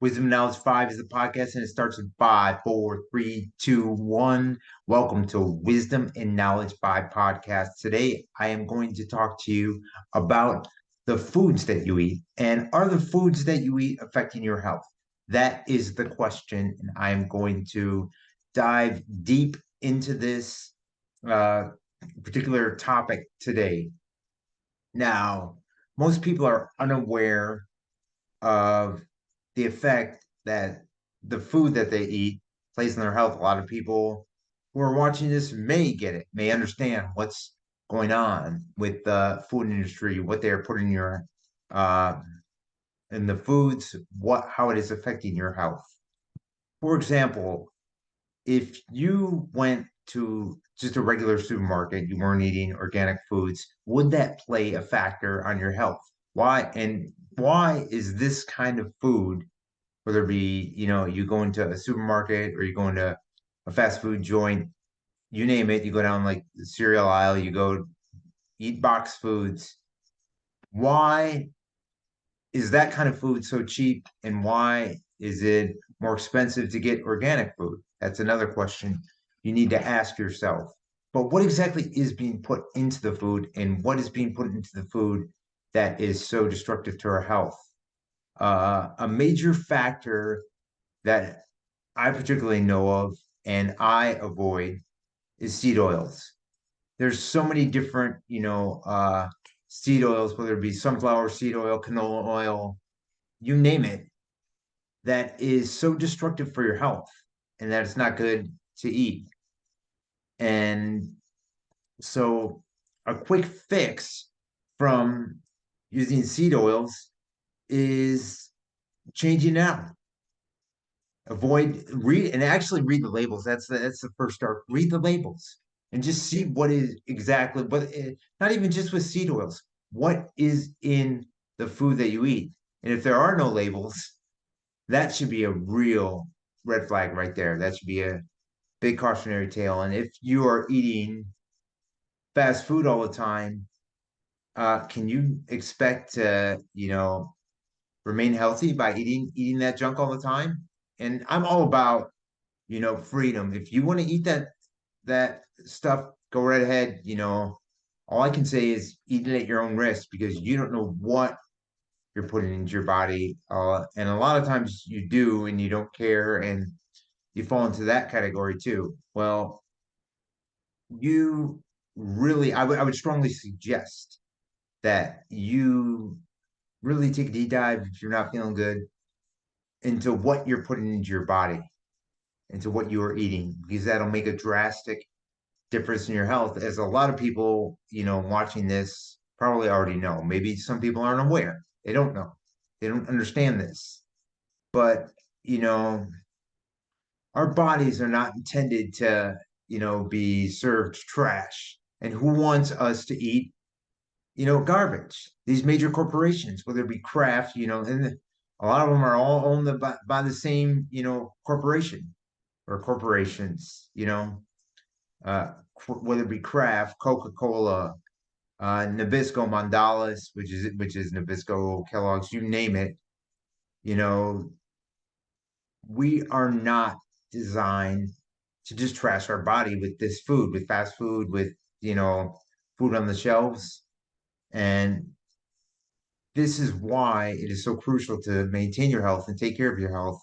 Wisdom Knowledge 5 is the podcast, and it starts in 5, 4, 3, 2, 1. Welcome to Wisdom and Knowledge 5 podcast. Today, I am going to talk to you about the foods that you eat. And are the foods that you eat affecting your health? That is the question. And I am going to dive deep into this particular topic today. Now, most people are unaware of the effect that the food that they eat plays on their health. A lot of people who are watching this may get it, may understand what's going on with the food industry, what they're putting uh, in the foods, how it is affecting your health. For example, if you went to just a regular supermarket, you weren't eating organic foods, would that play a factor on your health? Why is this kind of food, whether it be, you go into a supermarket or you go into a fast food joint, you name it, you go down like the cereal aisle, you go eat box foods. Why is that kind of food so cheap, and why is it more expensive to get organic food? That's another question you need to ask yourself. But what exactly is being put into the food, and what is being put into the food that is so destructive to our health? A major factor that I particularly know of and I avoid is seed oils. There's so many different, seed oils, whether it be sunflower seed oil, canola oil, you name it, that is so destructive for your health and that it's not good to eat. And so a quick fix from using seed oils is changing out. Read and actually read the labels. That's the first start. Read the labels and just see what is exactly, but not even just with seed oils. What is in the food that you eat? And if there are no labels, that should be a real red flag right there. That should be a big cautionary tale. And if you are eating fast food all the time, can you expect to, remain healthy by eating that junk all the time? And I'm all about, freedom. If you want to eat that stuff, go right ahead. All I can say is eat it at your own risk, because you don't know what you're putting into your body. And a lot of times you do and you don't care, and you fall into that category too. Well, you really, I would strongly suggest that you really take a deep dive, if you're not feeling good, into what you're putting into your body, into what you are eating, because that'll make a drastic difference in your health. As a lot of people, watching this probably already know. Maybe some people aren't aware. They don't know. They don't understand this. But, you know, our bodies are not intended to, be served trash. And who wants us to eat, garbage? These major corporations, whether it be Kraft, and a lot of them are all owned by the same, corporation or corporations, uh, whether it be Kraft, Coca-Cola, Nabisco Mondelez, which is Nabisco, Kellogg's, you name it. You know, we are not designed to just trash our body with this food, with fast food, with food on the shelves. And this is why it is so crucial to maintain your health and take care of your health.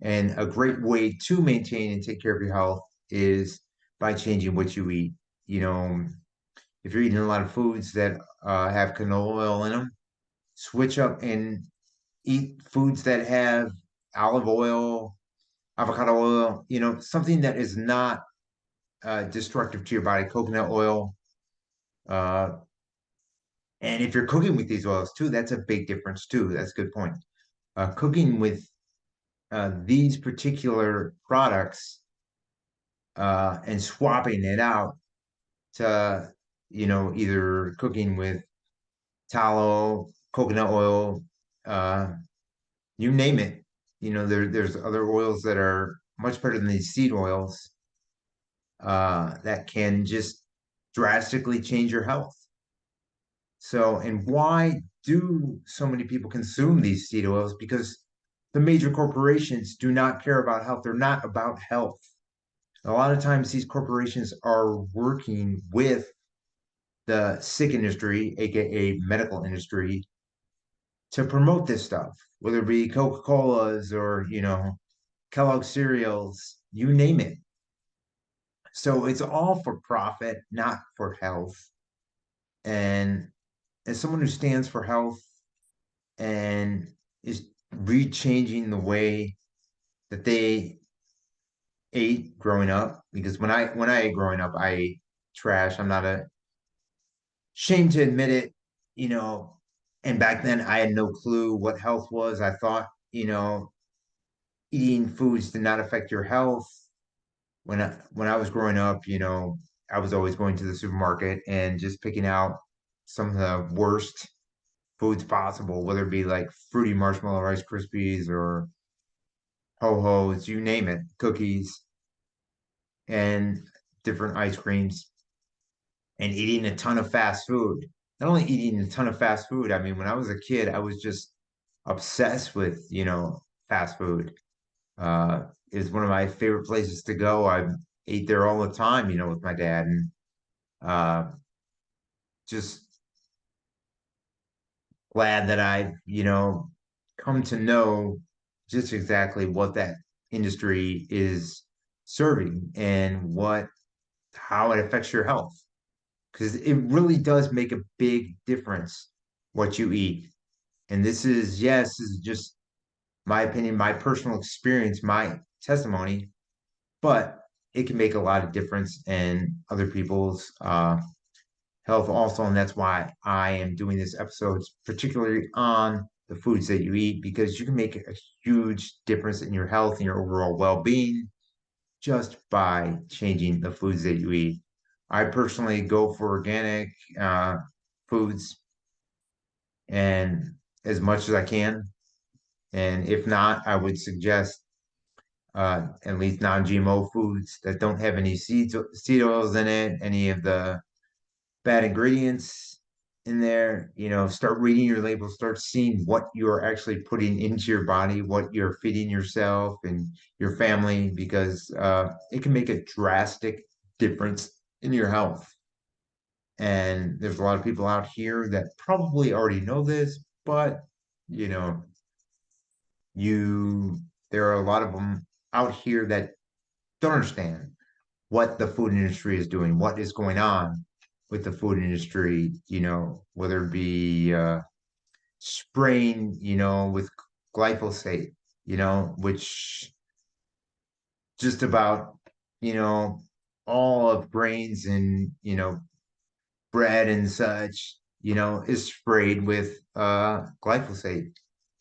And a great way to maintain and take care of your health is by changing what you eat. You know, if you're eating a lot of foods that have canola oil in them, switch up and eat foods that have olive oil, avocado oil, something that is not destructive to your body, coconut oil. Uh, and if you're cooking with these oils too, that's a big difference too. That's a good point. Cooking with these particular products and swapping it out to, either cooking with tallow, coconut oil, uh, you name it. There's other oils that are much better than these seed oils that can just drastically change your health. So, and why do so many people consume these seed oils? Because the major corporations do not care about health. They're not about health. A lot of times these corporations are working with the sick industry, aka medical industry, to promote this stuff, whether it be Coca-Colas or, Kellogg cereals, you name it. So it's all for profit, not for health. And as someone who stands for health and is rechanging the way that they ate growing up, because when I ate growing up, I ate trash. I'm not ashamed to admit it, you know. And back then, I had no clue what health was. I thought, eating foods did not affect your health. When I was growing up, I was always going to the supermarket and just picking out some of the worst foods possible, whether it be like fruity marshmallow Rice Krispies or ho-hos, you name it, cookies and different ice creams, and eating a ton of fast food. Not only eating a ton of fast food, I mean, when I was a kid, I was just obsessed with, fast food. It was one of my favorite places to go. I ate there all the time, with my dad, and uh, just glad that I've, come to know just exactly what that industry is serving and how it affects your health. Because it really does make a big difference what you eat. And this is just my opinion, my personal experience, my testimony, but it can make a lot of difference in other people's health also. And that's why I am doing this episode, particularly on the foods that you eat, because you can make a huge difference in your health and your overall well being just by changing the foods that you eat. I personally go for organic uh, foods and as much as I can. And if not, I would suggest at least non-GMO foods that don't have any seed oils in it, any of the bad ingredients in there. Start reading your labels, start seeing what you're actually putting into your body, what you're feeding yourself and your family, because it can make a drastic difference in your health. And there's a lot of people out here that probably already know this, but you know, you there are a lot of them out here that don't understand what the food industry is doing, what is going on with the food industry, whether it be spraying, with glyphosate, which just about, you know, all of grains and, bread and such, is sprayed with glyphosate.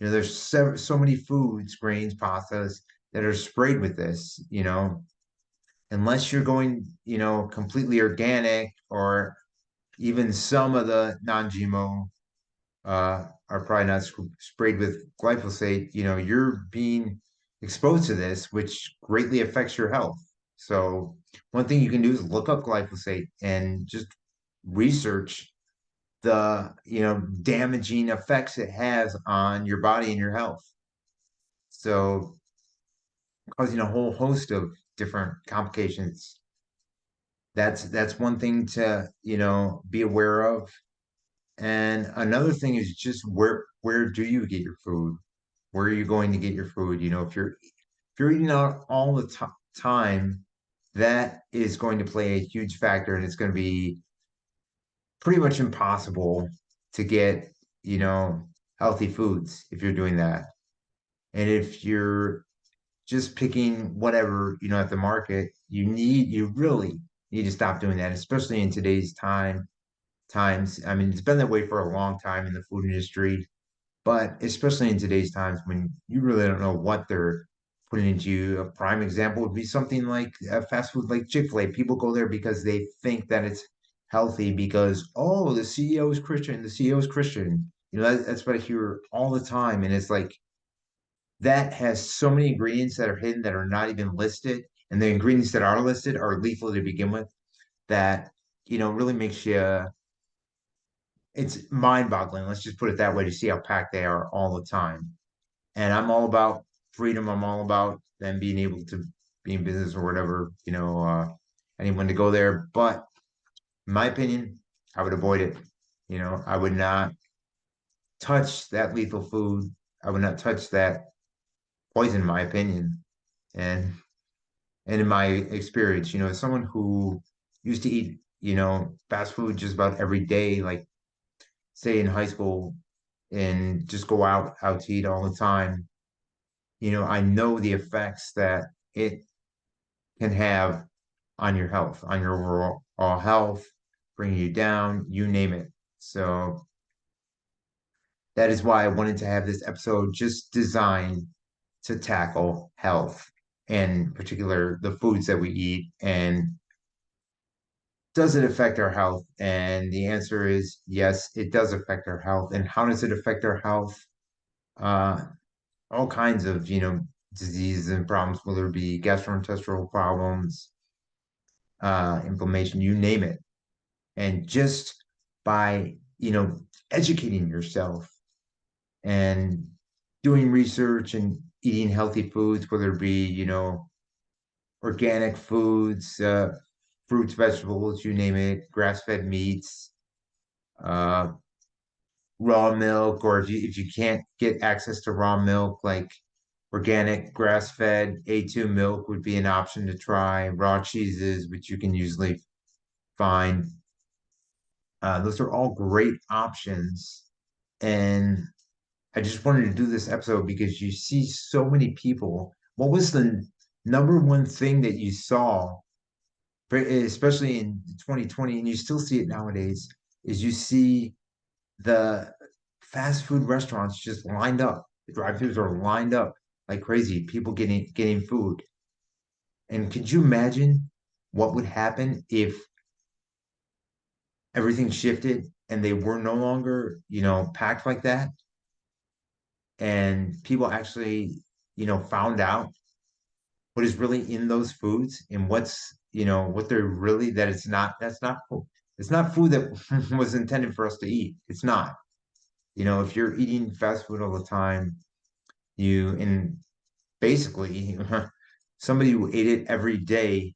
There's so many foods, grains, pastas that are sprayed with this, unless you're going, completely organic, or even some of the non-GMO are probably not sprayed with glyphosate. You're being exposed to this, which greatly affects your health. So one thing you can do is look up glyphosate and just research the, damaging effects it has on your body and your health. So causing a whole host of different complications. That's one thing to, be aware of. And another thing is just where do you get your food? Where are you going to get your food? If you're eating out all the time, that is going to play a huge factor, and it's going to be pretty much impossible to get, you know, healthy foods if you're doing that. And if you're just picking whatever, at the market, you really need to stop doing that, especially in today's times. I mean, it's been that way for a long time in the food industry, but especially in today's times when you really don't know what they're putting into you. A prime example would be something like fast food like Chick-fil-A. People go there because they think that it's healthy because, oh, the CEO is Christian, the CEO is Christian. That's what I hear all the time. And it's like that has so many ingredients that are hidden that are not even listed. And the ingredients that are listed are lethal to begin with, that, really makes you it's mind-boggling. Let's just put it that way, to see how packed they are all the time. And I'm all about freedom. I'm all about them being able to be in business or whatever, anyone to go there. But in my opinion, I would avoid it. I would not touch that lethal food. I would not touch that poison, in my opinion. And and in my experience, as someone who used to eat, fast food just about every day, like say in high school, and just go out to eat all the time, I know the effects that it can have on your health, on your overall health, bringing you down, you name it. So that is why I wanted to have this episode just designed to tackle health, and in particular the foods that we eat, and does it affect our health? And the answer is yes, it does affect our health. And how does it affect our health? Uh, all kinds of, diseases and problems, whether it be gastrointestinal problems, inflammation, you name it. And just by, educating yourself and doing research and eating healthy foods, whether it be, organic foods, fruits, vegetables, you name it, grass-fed meats, uh, raw milk, or if you can't get access to raw milk, like organic grass-fed A2 milk would be an option to try. Raw cheeses, which you can usually find. Those are all great options. And I just wanted to do this episode because you see so many people. What was the number one thing that you saw, especially in 2020, and you still see it nowadays, is you see the fast food restaurants just lined up. The drive-throughs are lined up like crazy. People getting food. And could you imagine what would happen if everything shifted and they were no longer, packed like that, and people actually, found out what is really in those foods and what they're really that that's not food. It's not food that was intended for us to eat. It's not. If you're eating fast food all the time, and basically somebody who ate it every day,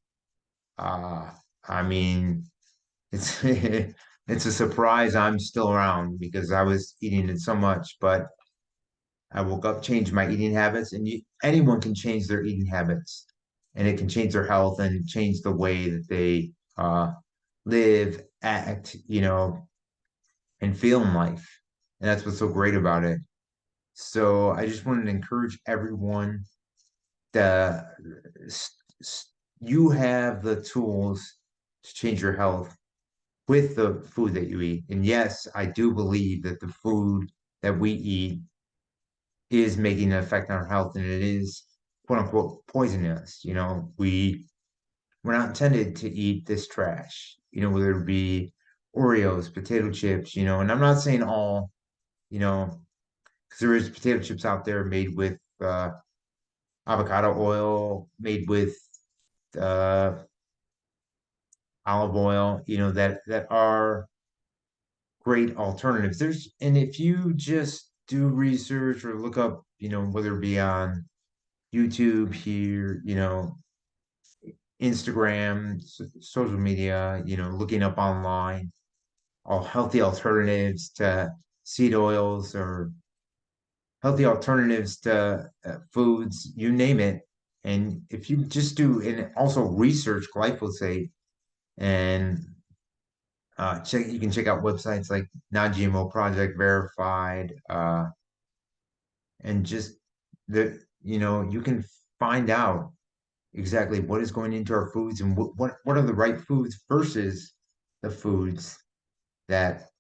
uh, I mean, it's it's a surprise I'm still around because I was eating it so much, but I woke up, changed my eating habits, and anyone can change their eating habits, and it can change their health and change the way that they live, act, and feel in life. And that's what's so great about it. So I just wanted to encourage everyone that you have the tools to change your health with the food that you eat. And yes, I do believe that the food that we eat is making an effect on our health, and it is quote unquote poisoning us. We're not intended to eat this trash, whether it be Oreos, potato chips, and I'm not saying all, because there is potato chips out there made with avocado oil, made with uh, olive oil, that are great alternatives. And if you just do research or look up, whether it be on YouTube here, Instagram, social media, looking up online, all healthy alternatives to seed oils or healthy alternatives to foods, you name it. And if you just do, and also research glyphosate and you can check out websites like Non-GMO Project Verified, and just you can find out exactly what is going into our foods and what are the right foods versus the foods that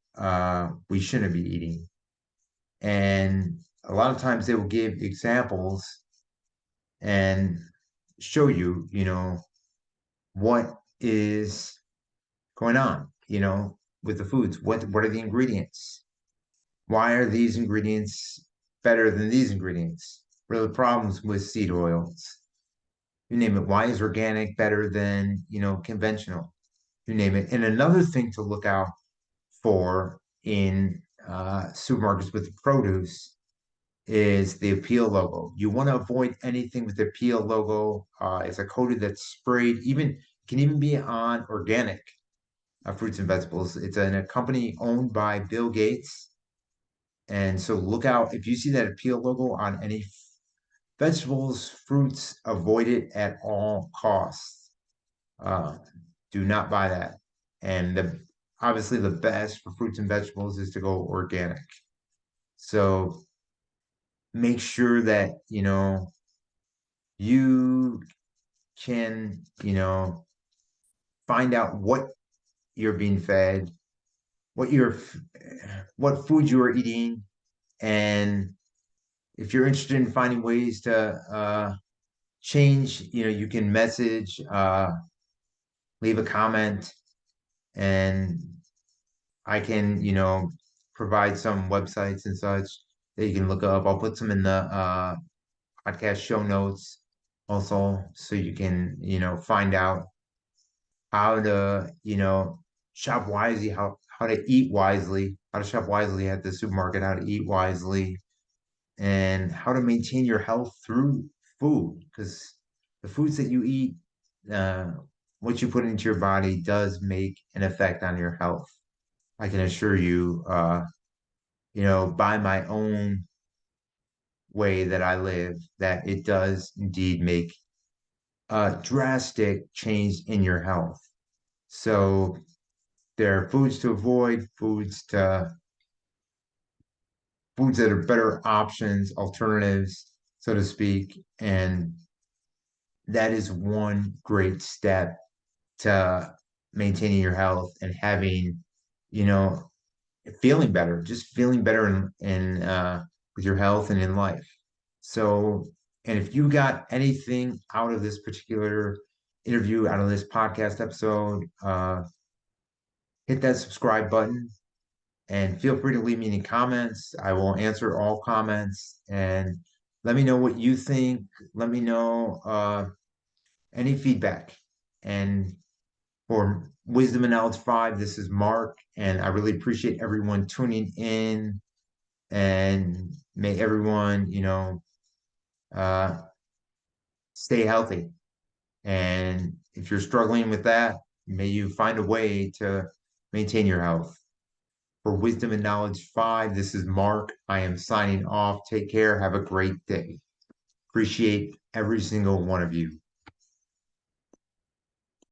we shouldn't be eating. And a lot of times they will give examples and show you, what is going on, with the foods. What are the ingredients? Why are these ingredients better than these ingredients? What are the problems with seed oils? You name it. Why is organic better than, conventional? You name it. And another thing to look out for in supermarkets with produce is the appeal logo. You want to avoid anything with the appeal logo. It's a coated that's sprayed, even can even be on organic fruits and vegetables. It's in a company owned by Bill Gates. And so look out if you see that appeal logo on any vegetables, fruits, avoid it at all costs. Uh, do not buy that. And obviously, the best for fruits and vegetables is to go organic. So make sure that you can find out what you're being fed, what you're what food you are eating, and if you're interested in finding ways to change, you can message, leave a comment, and I can, provide some websites and such that you can look up. I'll put some in the podcast show notes also, so you can, find out how to, shop wisely, how to eat wisely, how to shop wisely at the supermarket, how to eat wisely, and how to maintain your health through food. Because the foods that you eat, uh, what you put into your body does make an effect on your health. I can assure you, by my own way that I live, that it does indeed make a drastic change in your health. So there are foods to avoid, foods that are better options, alternatives, so to speak. And that is one great step to maintaining your health and having, you know, feeling better, just feeling better in with your health and in life. So, and if you got anything out of this particular interview, out of this podcast episode, hit that subscribe button and feel free to leave me any comments. I will answer all comments and let me know what you think. Let me know any feedback. And for Wisdom and Knowledge 5, this is Mark, and I really appreciate everyone tuning in. And may everyone, uh, stay healthy. And if you're struggling with that, may you find a way to maintain your health. For Wisdom and Knowledge 5, this is Mark. I am signing off. Take care. Have a great day. Appreciate every single one of you.